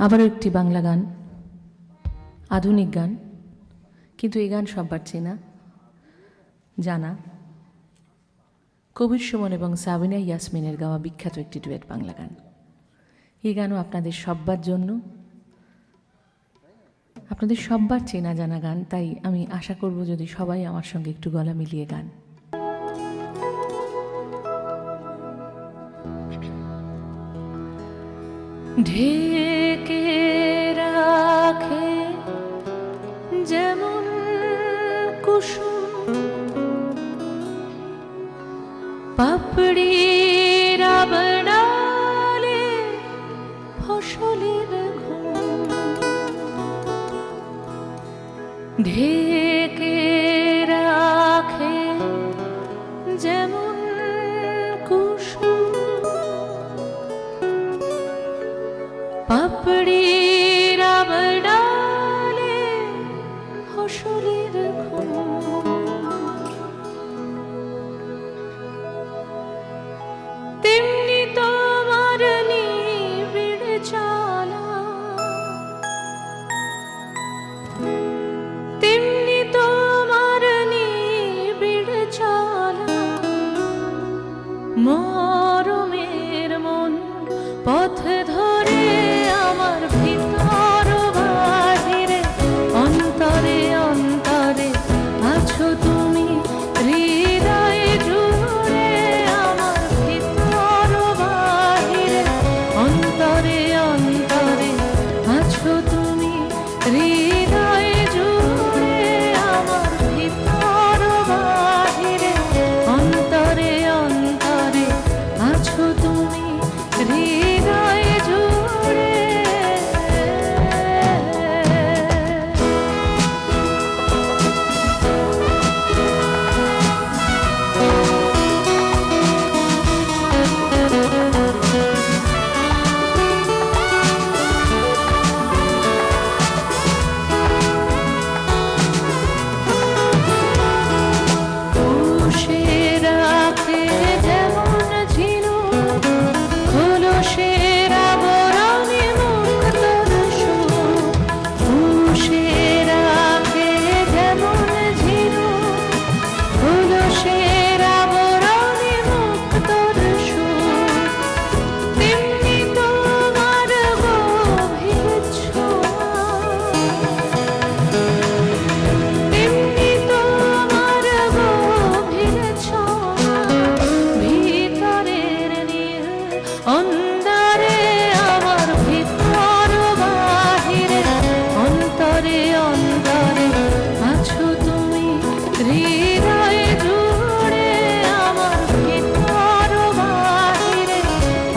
আবারও একটি বাংলা গান, আধুনিক গান, কিন্তু এই গান সব্বার চেনা জানা। কবির সুমন এবং সাবিনা ইয়াসমিনের গাওয়া বিখ্যাত একটি ডুয়েট বাংলা গান। এই গানও আপনাদের সব্বার জন্য, আপনাদের সব্বার চেনা জানা গান। তাই আমি আশা করব যদি সবাই আমার সঙ্গে একটু গলা মিলিয়ে গান। ঢেকে রাখে যেমন কুসুম পাপড়ির আবড়ালে ফসলের ঘুম, ঢেকে রাখে যেমন কুসুম পাপড়ির আবড়ালে ফসলের ঘুম, তেমনি তোমার নিবিড় চালা, তেমনি তোমার নিবিড় চালা, মরমের মন পথ ধরে আমার ভিতর বাহিরে অন্তরে অন্তরে আছো তুমি, হৃদয়ে জুড়ে আমার ভিতর বাহিরে অন্তরে অন্তরে আছো তুমি, হৃদয়ে জুড়ে আমার ভিতর বাহিরে অন্তরে অন্তরে আছো তুমি, হৃদয়ে জুড়ে। পুষে রাখে যেমন ঝিনুক খোলসের আবরণে মুক্তর সুখ, পুষে রাখে যেমন ঝিনুক খোলসের আবরণে মুক্তর সুখ, তেমনি তোমার গভীর ছোঁয়া, তেমনি তোমার গভীর ছোঁয়া, ভিতরের নীল অন্তরে আমার ভিতর বাহিরে অন্তরে অন্তরে আছো তুমি, হৃদয়ে জুড়ে আমার ভিতর বাহিরে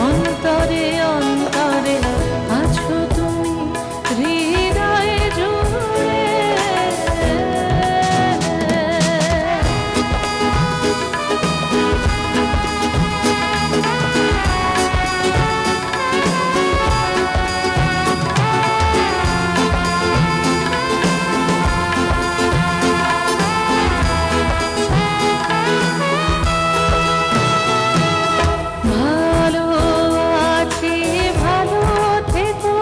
অন্তরে অন্তরে আছো তুমি, হৃদয়ে জুড়ে। ভালো আছি ভালো থেকো,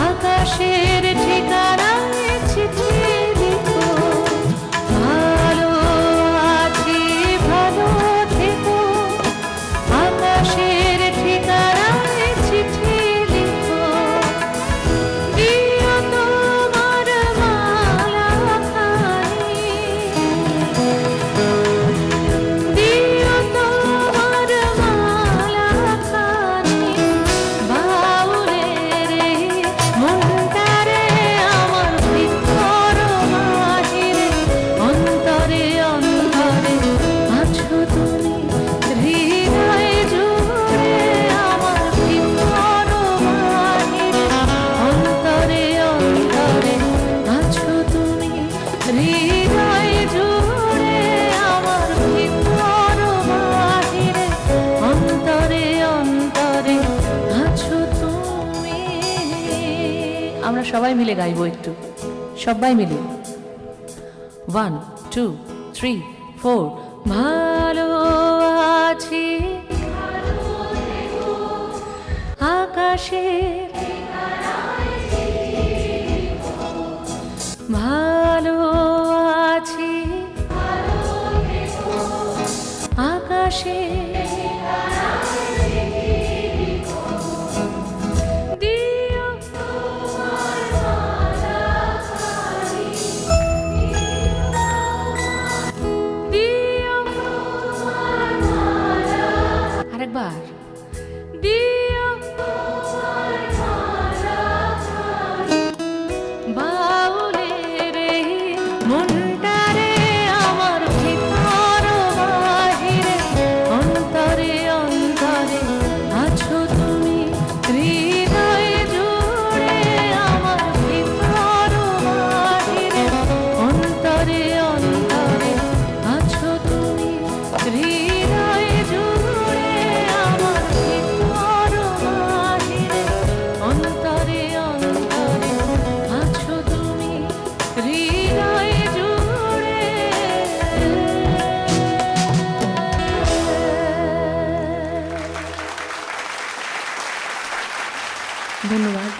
আকাশের ঠিকানায় চিঠি লিখো, ভালো আছি ভালো থেকো, আকাশের ঠিকানায় চিঠি লিখো, দিও তোমার মালা খানি, দিও তোমার মালা খানি, বাউলের এই মনটারে আমার ভিতর বাহিরে অন্তরে অন্তরে আছো তুমি, হৃদয়ে জুড়ে আমার ভিতর বাহিরে অন্তরে অন্তরে আছো তুমি, হৃদয়ে জুড়ে আমার ভিতর বাহিরে অন্তরে অন্তরে আছো তুমি। আমরা সবাই মিলে গাইবো একটু, সবাই মিলে। 1 2 3 4 ভালো আছি আকাশের বসে দিও দিও আরেকবার দিও বাউলে রে মনটারে আমার ভিতর বাহিরে অন্তরে অন্তরে আছো তুমি হৃদয় জুড়ে আমার ভিতর বাহিরে অন্তরে অন্তরে আছো তুমি হৃদয় জুড়ে আমার ভিতর বাহিরে অন্তরে অন্তরে আছো তুমি হৃদয় জুড়ে ধন্যবাদ।